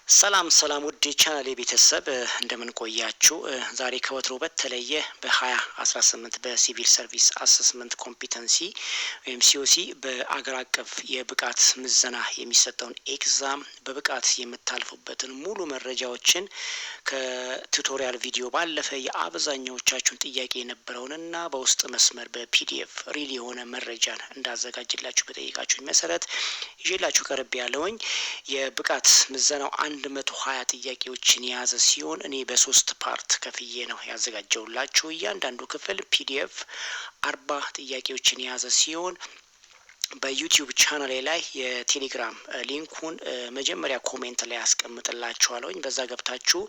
ሰላም ሰላም ውድ ቻናሌ ቤተሰብ እንደምን ቆያችሁ? ዛሬ ከወትሮ በተለየ በ2018 በሲቪል ሰርቪስ አሰስመንት ኮምፒተንሲ ወይም ሲኦሲ በአገር አቀፍ የብቃት ምዘና የሚሰጠውን ኤግዛም በብቃት የምታልፉበትን ሙሉ መረጃዎችን ከቱቶሪያል ቪዲዮ ባለፈ የአብዛኛዎቻችሁን ጥያቄ የነበረውንና በውስጥ መስመር በፒዲኤፍ ሪል የሆነ መረጃን እንዳዘጋጅላችሁ በጠየቃችሁኝ መሰረት ይዤላችሁ ቀርብ ያለውኝ የብቃት ምዘናው 120 ጥያቄዎችን የያዘ ሲሆን እኔ በ3 ፓርት ከፍዬ ነው ያዘጋጀውላችሁ። እያንዳንዱ ክፍል ፒዲኤፍ 40 ጥያቄዎችን የያዘ ሲሆን በዩቲዩብ ቻናሌ ላይ የቴሌግራም ሊንኩን መጀመሪያ ኮሜንት ላይ አስቀምጥላችኋለሁ። በዛ ገብታችሁ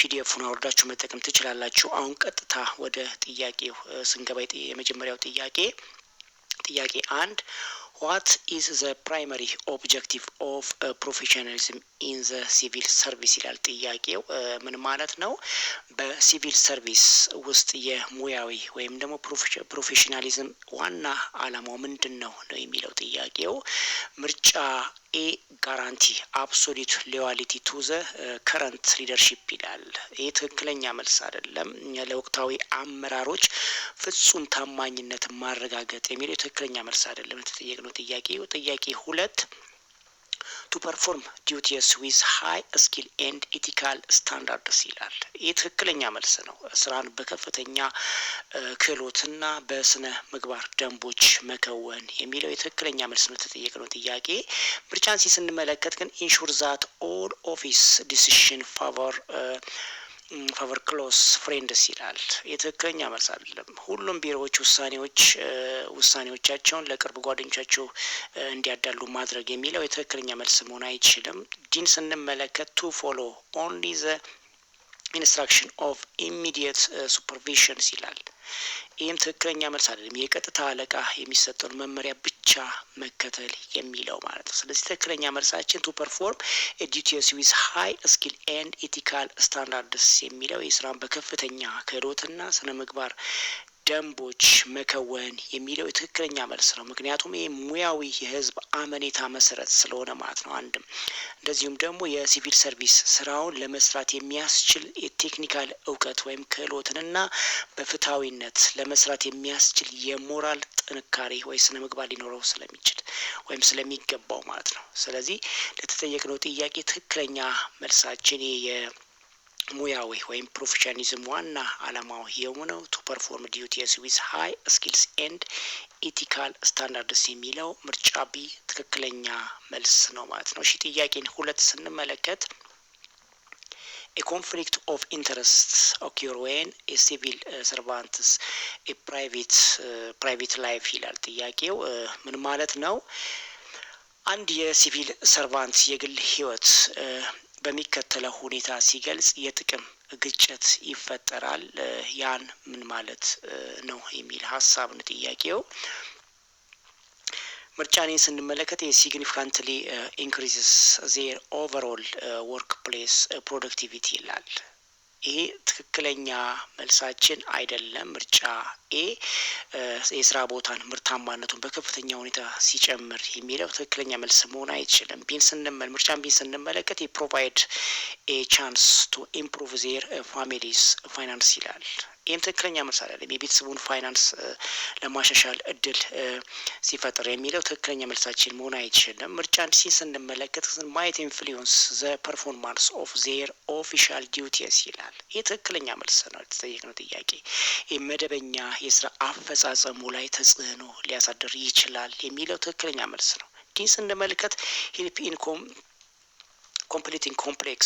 ፒዲኤፉን አውርዳችሁ መጠቀም ትችላላችሁ። አሁን ቀጥታ ወደ ጥያቄው ስንገባ የመጀመሪያው ጥያቄ 1 What is the primary objective of professionalism in the civil service ይላል ጥያቄው። ምን ማለት ነው? በሲቪል ሰርቪስ ውስጥ የሙያዊ ወይም ደግሞ ፕሮፌሽናሊዝም ዋና አላማው ምንድነው ነው የሚለው ጥያቄው። ምርጫ ኤ ጋራንቲ አብሶሉት ሎያሊቲ ቱ ዘ ከረንት ሊደርሺፕ ይላል። ይህ ትክክለኛ መልስ አይደለም። ለወቅታዊ አመራሮች ፍጹም ታማኝነት ማረጋገጥ የሚለው ትክክለኛ መልስ አይደለም። የተጠየቅነው ጥያቄ 2 to perform duties with high skill and ethical standards ይላል። ይህ ትክክለኛ መልስ ነው። ስራን በከፍተኛ ክህሎትና በስነ ምግባር ደንቦች መከወን የሚለው የትክክለኛ መልስ ነው። የተጠየቅነው ጥያቄ ምርጫን ስንመለከት ግን ensure that all office decision favor close friends ይላል። የትክክለኛ መልስ አይደለም። ሁሉም ቢሮዎች ውሳኔዎቻቸውን ለቅርብ ጓደኞቻቸው እንዲያዳሉ ማድረግ የሚለው የትክክለኛ መልስ መሆን አይችልም። ዲን ስንመለከት to follow only the instruction of immediate supervision ይላል። ይህም ትክክለኛ መልስ አይደለም። የቀጥታ አለቃ የሚሰጠውን መመሪያ ብቻ መከተል የሚለው ማለት ነው። ስለዚህ ትክክለኛ መልሳችን to perform duties with high skill and ethical standards የሚለው የስራን በከፍተኛ ክህሎትና ስነ ምግባር ደንቦች መከወን የሚለው የትክክለኛ መልስ ነው። ምክንያቱም ይህ ሙያዊ የህዝብ አመኔታ መሰረት ስለሆነ ማለት ነው። አንድም እንደዚሁም ደግሞ የሲቪል ሰርቪስ ስራውን ለመስራት የሚያስችል የቴክኒካል እውቀት ወይም ክህሎትንና በፍትሃዊነት ለመስራት የሚያስችል የሞራል ጥንካሬ ወይ ስነ ምግባር ሊኖረው ስለሚችል ወይም ስለሚገባው ማለት ነው። ስለዚህ ለተጠየቅነው ጥያቄ ትክክለኛ መልሳችን ሙያዊ ወይም ፕሮፌሽናሊዝም ዋና አላማው የሆነው to perform duties with high skills and ethical standards የሚለው ምርጫ ቢ ትክክለኛ መልስ ነው ማለት ነው። እሺ ጥያቄን 2 ስንመለከት a conflict of interest occur when a civil servant's a private life ይላል ጥያቄው። ምን ማለት ነው? አንድ የሲቪል ሰርቫንት የግል ህይወት በሚከተለው ሁኔታ ሲገልጽ የጥቅም ግጭት ይፈጠራል። ያን ምን ማለት ነው የሚል ሀሳብ ነው ጥያቄው። ምርጫኔን ስንመለከት significantly increases their overall workplace productivity ይላል። ይሄ ትክክለኛ መልሳችን አይደለም። ምርጫ ኤ የስራ ቦታን ምርታማነቱን በከፍተኛ ሁኔታ ሲጨምር የሚለው ትክክለኛ መልስ መሆን አይችልም። ምርጫን ቢን ስንመለከት provide a chance to improve their families finance ይላል። ይህም ትክክለኛ መልስ አይደለም። የቤተሰቡን ፋይናንስ ለማሻሻል እድል ሲፈጥር የሚለው ትክክለኛ መልሳችን መሆን አይችልም። ምርጫን ሲን ስንመለከት might influence the performance of their official duties ይላል። ይህ ትክክለኛ መልስ ነው። የተጠየቅነው ጥያቄ የመደበኛ የስራ አፈጻጸሙ ላይ ተጽዕኖ ሊያሳድር ይችላል የሚለው ትክክለኛ መልስ ነው። ዲን ስንመለከት help in completing complex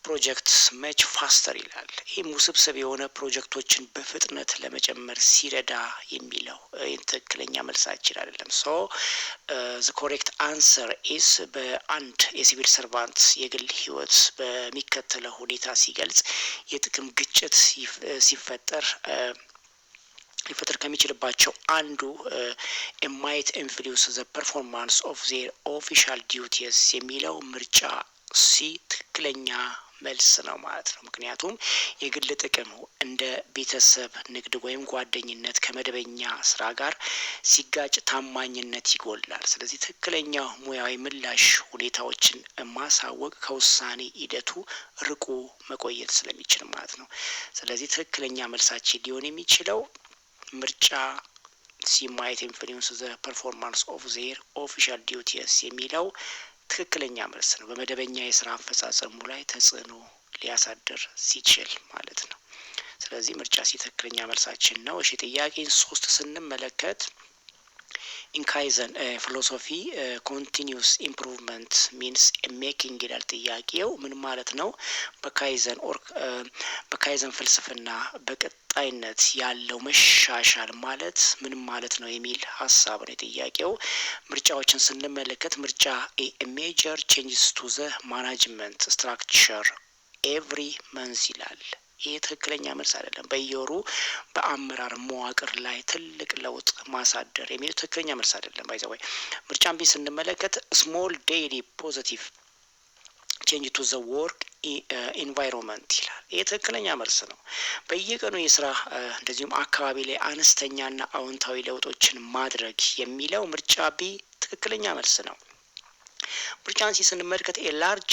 ፕሮጀክት መች ፋስተር ይላል። ይህ ውስብስብ የሆነ ፕሮጀክቶችን በፍጥነት ለመጨመር ሲረዳ የሚለው ትክክለኛ መልሳችን አይደለም። ሶ the correct answer is በአንድ የሲቪል ሰርቫንት የግል ህይወት በሚከተለው ሁኔታ ሲገልጽ የጥቅም ግጭት ሲፈጠር ሊፈጠር ከሚችልባቸው አንዱ might influence the performance of their official duties የሚለው ምርጫ ሲ ትክክለኛ መልስ ነው ማለት ነው። ምክንያቱም የግል ጥቅም እንደ ቤተሰብ ንግድ ወይም ጓደኝነት ከመደበኛ ስራ ጋር ሲጋጭ ታማኝነት ይጎላል። ስለዚህ ትክክለኛ ሙያዊ ምላሽ ሁኔታዎችን ማሳወቅ ከውሳኔ ሂደቱ ርቆ መቆየት ስለሚችል ማለት ነው። ስለዚህ ትክክለኛ መልሳችን ሊሆን የሚችለው ምርጫ ሲ ማይት ኢንፍሉዌንስ ዘ ፐርፎርማንስ ኦፍ ዜር ኦፊሻል ዲዩቲስ የሚለው ትክክለኛ መልስ ነው። በመደበኛ የስራ አፈጻጸሙ ላይ ተጽዕኖ ሊያሳድር ሲችል ማለት ነው። ስለዚህ ምርጫ ሲ ትክክለኛ መልሳችን ነው። እሺ ጥያቄን 3 ስንመለከት ኢን ካይዘን ፊሎሶፊ ኮንቲኒዩስ ኢምፕሩቭመንት ሚንስ ሜኪንግ ይላል ጥያቄው። ምን ማለት ነው? በካይዘን ፍልስፍና በቀጣይነት ያለው መሻሻል ማለት ምን ማለት ነው የሚል ሀሳብ ነው የጥያቄው። ምርጫዎችን ስንመለከት ምርጫ ሜጀር ቼንጅስ ቱ ዘ ማናጅመንት ስትራክቸር ኤቭሪ መንዝ ይላል። ይህ ትክክለኛ መልስ አይደለም። በየወሩ በአመራር መዋቅር ላይ ትልቅ ለውጥ ማሳደር የሚለው ትክክለኛ መልስ አይደለም። ባይዘወይ ምርጫን ቢ ስንመለከት ስሞል ዴይሊ ፖዚቲቭ ቼንጅ ቱ ዘ ወርክ ኢንቫይሮንመንት ይላል። ይህ ትክክለኛ መልስ ነው። በየቀኑ የስራ እንደዚሁም አካባቢ ላይ አነስተኛና አዎንታዊ ለውጦችን ማድረግ የሚለው ምርጫ ቢ ትክክለኛ መልስ ነው። ምርጫን ሲ ስንመለከት ላርጅ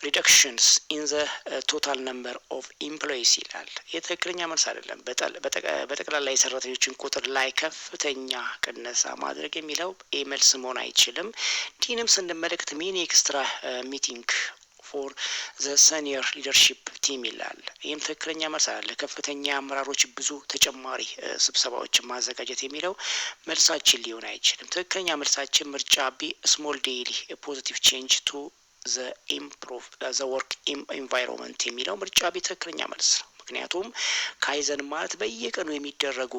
ሪደክሽንስ ኢን ዘ ቶታል ነምበር ኦፍ ኢምፕሎይስ ይላል። የትክክለኛ መልስ አይደለም። በጠቅላላ የሰራተኞችን ቁጥር ላይ ከፍተኛ ቅነሳ ማድረግ የሚለው መልስ መሆን አይችልም። ዲንም ስንመለከት ሚኒ ኤክስትራ ሚቲንግ ፎር ዘ ሰኒየር ሊደርሺፕ ቲም ይላል። ይህም ትክክለኛ መልስ አለ። ከፍተኛ አመራሮች ብዙ ተጨማሪ ስብሰባዎችን ማዘጋጀት የሚለው መልሳችን ሊሆን አይችልም። ትክክለኛ መልሳችን ምርጫ ቢ ስሞል ዴይሊ ፖዚቲቭ ቼንጅ ቱ ዘ ወርክ ኢንቫይሮንመንት የሚለው ምርጫ ቢ ትክክለኛ መልስ ነው። ምክንያቱም ካይዘን ማለት በየቀኑ የሚደረጉ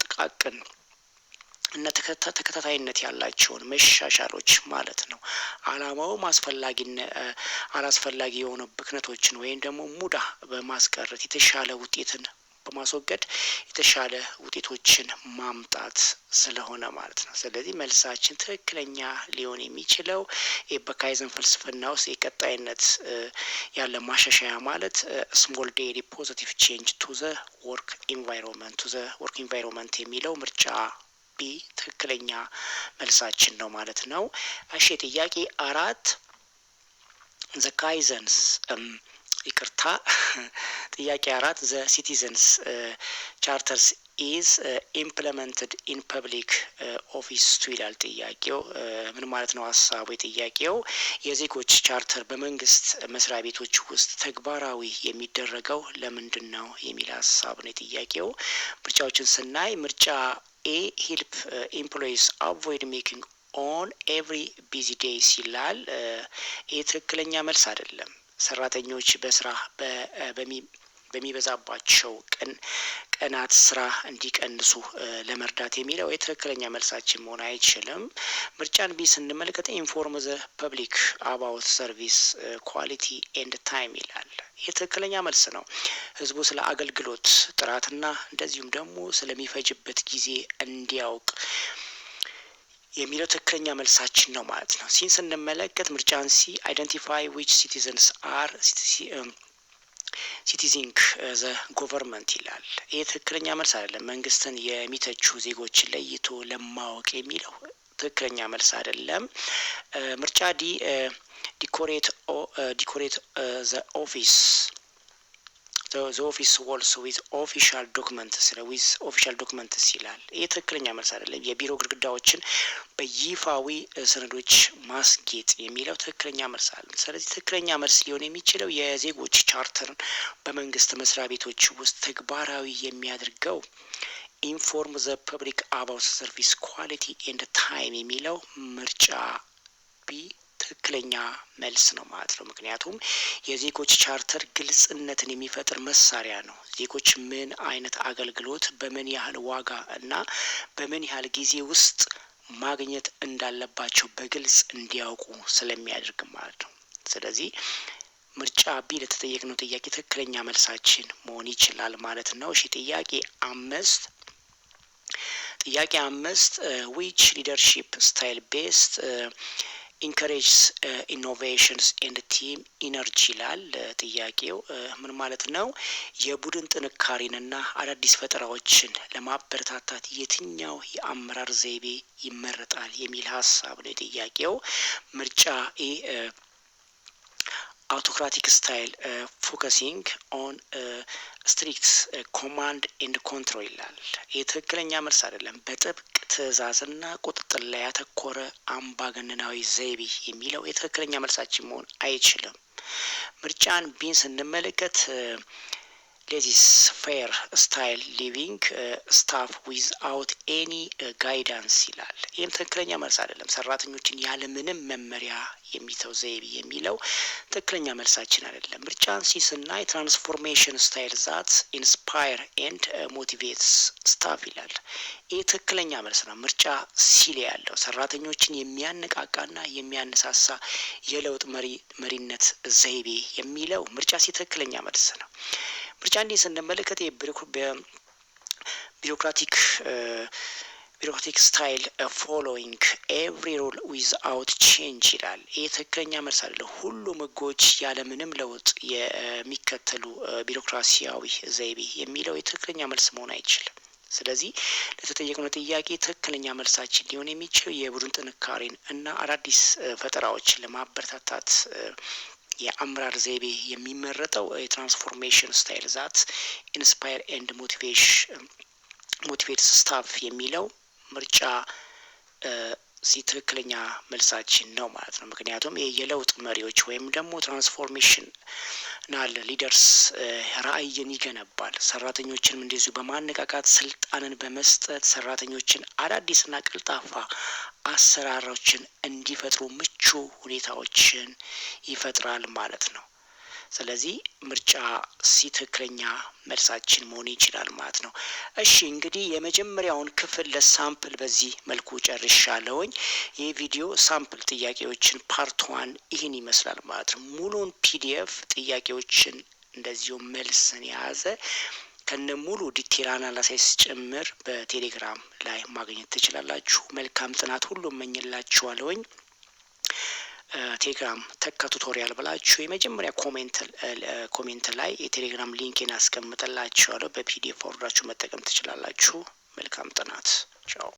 ጥቃቅን እና ተከታታይነት ያላቸውን መሻሻሎች ማለት ነው። አላማውም አላስፈላጊ የሆኑ ብክነቶችን ወይም ደግሞ ሙዳ በማስቀረት የተሻለ ውጤትን በማስወገድ የተሻለ ውጤቶችን ማምጣት ስለሆነ ማለት ነው። ስለዚህ መልሳችን ትክክለኛ ሊሆን የሚችለው በካይዘን ፍልስፍና ውስጥ የቀጣይነት ያለ ማሻሻያ ማለት ስሞል ዴይሊ ፖዚቲቭ ቼንጅ ቱ ዘ ወርክ ኢንቫይሮንመንት የሚለው ምርጫ ቢ ትክክለኛ መልሳችን ነው ማለት ነው። እሺ ጥያቄ 4 ዘ ካይዘንስ ይቅርታ ጥያቄ 4 ዘ ሲቲዘንስ ቻርተርስ ኢዝ ኢምፕለመንትድ ኢን ፐብሊክ ኦፊስ ቱ ይላል ጥያቄው። ምን ማለት ነው ሀሳቡ? የጥያቄው የዜጎች ቻርተር በመንግስት መስሪያ ቤቶች ውስጥ ተግባራዊ የሚደረገው ለምንድን ነው የሚል ሀሳብ ነው የጥያቄው። ምርጫዎችን ስናይ ምርጫ ኤ ሂልፕ ኤምፕሎይስ አቮይድ ሜኪንግ ኦን ኤቭሪ ቢዚ ዴይስ ይላል። ይህ ትክክለኛ መልስ አይደለም። ሰራተኞች በስራ በሚበዛባቸው ቀናት ስራ እንዲቀንሱ ለመርዳት የሚለው የትክክለኛ መልሳችን መሆን አይችልም። ምርጫን ቢ ስንመለከት ኢንፎርም ዘ ፐብሊክ አባውት ሰርቪስ ኳሊቲ ኤንድ ታይም ይላል። የትክክለኛ መልስ ነው። ህዝቡ ስለ አገልግሎት ጥራትና እንደዚሁም ደግሞ ስለሚፈጅበት ጊዜ እንዲያውቅ የሚለው ትክክለኛ መልሳችን ነው ማለት ነው። ሲን ስንመለከት ምርጫን ሲ አይደንቲፋይ ዊች ሲቲዘንስ አር ሲቲዚንግ ዘ ጎቨርንመንት ይላል። ይህ ትክክለኛ መልስ አይደለም። መንግስትን የሚተቹ ዜጎችን ለይቶ ለማወቅ የሚለው ትክክለኛ መልስ አይደለም። ምርጫ ዲ ዲኮሬት ዘ ኦፊስ ኦፊስ ዎልስ ዊዝ ኦፊሻል ዶክመንትስ ይላል። ይህ ትክክለኛ መልስ አይደለም። የቢሮ ግድግዳዎችን በይፋዊ ሰነዶች ማስጌጥ የሚለው ትክክለኛ መልስ አለ። ስለዚህ ትክክለኛ መልስ ሊሆን የሚችለው የዜጎች ቻርተርን በመንግስት መስሪያ ቤቶች ውስጥ ተግባራዊ የሚያደርገው ኢንፎርም ዘ ፐብሊክ አባውት ሰርቪስ ኳሊቲ ኤንድ ታይም የሚለው ምርጫ ቢ ትክክለኛ መልስ ነው ማለት ነው። ምክንያቱም የዜጎች ቻርተር ግልጽነትን የሚፈጥር መሳሪያ ነው። ዜጎች ምን አይነት አገልግሎት በምን ያህል ዋጋ እና በምን ያህል ጊዜ ውስጥ ማግኘት እንዳለባቸው በግልጽ እንዲያውቁ ስለሚያደርግ ማለት ነው። ስለዚህ ምርጫ ቢ ለተጠየቅነው ጥያቄ ትክክለኛ መልሳችን መሆን ይችላል ማለት ነው። እሺ ጥያቄ 5 ዊች ሊደርሺፕ ስታይል ቤስት ኢንከሬጅስ ኢኖቬሽንስ ኤንድ ቲም ኢነርጂ ይላል ጥያቄው። ምን ማለት ነው? የቡድን ጥንካሬንና አዳዲስ ፈጠራዎችን ለማበረታታት የትኛው የአመራር ዘይቤ ይመረጣል የሚል ሀሳብ ነው ጥያቄው። ምርጫ ኤ አውቶክራቲክ ስታይል ፎከሲንግ ኦን ስትሪክት ኮማንድ ኤንድ ኮንትሮል ይላል። ይህ ትክክለኛ መልስ አይደለም። በጥብቅ ትዕዛዝና ቁጥጥር ላይ ያተኮረ አምባገነናዊ ዘይቤ የሚለው የትክክለኛ መልሳችን መሆን አይችልም። ምርጫን ቢን ስንመለከት ሌዚስ ፌር ስታይል ሊቪንግ ስታፍ ዊዝ አውት ኤኒ ጋይዳንስ ይላል። ይህም ትክክለኛ መልስ አይደለም። ሰራተኞችን ያለምንም መመሪያ የሚተው ዘይቤ የሚለው ትክክለኛ መልሳችን አይደለም። ምርጫን ሲ ስናይ ትራንስፎርሜሽን ስታይል ዛት ኢንስፓየር ኤንድ ሞቲቬትስ ስታፍ ይላል። ይህ ትክክለኛ መልስ ነው። ምርጫ ሲ ላይ ያለው ሰራተኞችን የሚያነቃቃና የሚያነሳሳ የለውጥ መሪነት ዘይቤ የሚለው ምርጫ ሲ ትክክለኛ መልስ ነው። ምርጫ እንዲህ ስንመለከት ቢሮክራቲክ ስታይል ፎሎዊንግ ኤቭሪ ሩል ዊዝአውት ቼንጅ ይላል። ይህ ትክክለኛ መልስ አይደለም። ሁሉም ህጎች ያለምንም ለውጥ የሚከተሉ ቢሮክራሲያዊ ዘይቤ የሚለው የትክክለኛ መልስ መሆን አይችልም። ስለዚህ ለተጠየቅነው ጥያቄ ትክክለኛ መልሳችን ሊሆን የሚችለው የቡድን ጥንካሬን እና አዳዲስ ፈጠራዎችን ለማበረታታት የአመራር ዘይቤ የሚመረጠው የትራንስፎርሜሽን ስታይል ዛት ኢንስፓየር ኤንድ ሞቲቬትስ ስታፍ የሚለው ምርጫ ትክክለኛ መልሳችን ነው ማለት ነው። ምክንያቱም የለውጥ መሪዎች ወይም ደግሞ ትራንስፎርሜሽናል ሊደርስ ራዕይን ይገነባል። ሰራተኞችንም እንደዚሁ በማነቃቃት ስልጣንን በመስጠት ሰራተኞችን አዳዲስና ቀልጣፋ አሰራሮችን እንዲፈጥሩ ምቹ ሁኔታዎችን ይፈጥራል ማለት ነው። ስለዚህ ምርጫ ሲ ትክክለኛ መልሳችን መሆን ይችላል ማለት ነው። እሺ እንግዲህ የመጀመሪያውን ክፍል ለሳምፕል በዚህ መልኩ ጨርሻለሁኝ። ይህ ቪዲዮ ሳምፕል ጥያቄዎችን ፓርት 1 ይህን ይመስላል ማለት ነው። ሙሉን ፒዲኤፍ ጥያቄዎችን እንደዚሁ መልስን የያዘ ከነ ሙሉ ዲቴል አናላይሲስ ጭምር በቴሌግራም ላይ ማግኘት ትችላላችሁ። መልካም ጥናት ሁሉ እመኝላችኋለሁኝ። ቴሌግራም ተካ ቱቶሪያል ብላችሁ የመጀመሪያ ኮሜንት ላይ የቴሌግራም ሊንክን አስቀምጥላችኋለሁ። በፒዲኤፍ አውርዳችሁ መጠቀም ትችላላችሁ። መልካም ጥናት። ቻው።